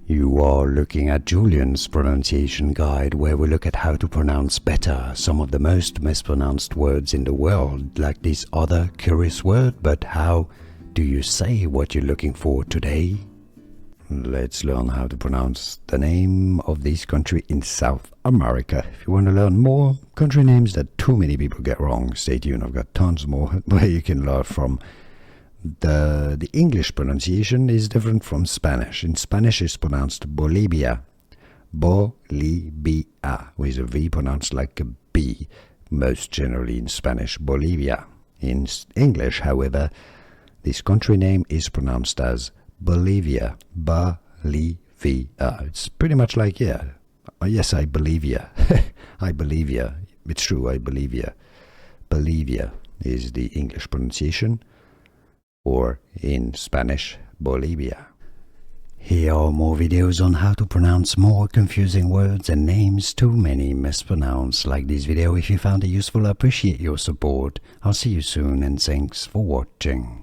You are looking at Julian's pronunciation guide, where we look at how to pronounce better some of the most mispronounced words in the world, like this other curious word. But how do you say what you're looking for today? Let's learn how to pronounce the name of this country in South America. If you want to learn more country names that too many people get wrong, stay tuned. I've got tons more where you can learn from. The English pronunciation is different from Spanish. In Spanish, it's pronounced Bolivia. Bolivia, with a V pronounced like a B, most generally in Spanish, Bolivia. In English, however, this country name is pronounced as Bolivia. Bolivia. It's pretty much like, yeah. Yes, I believe ya. I believe ya. It's true, I believe ya. Bolivia is the English pronunciation, or in Spanish, Bolivia. Here are more videos on how to pronounce more confusing words and names too many mispronounced. Like this video if you found it useful. I appreciate your support. I'll see you soon, and thanks for watching.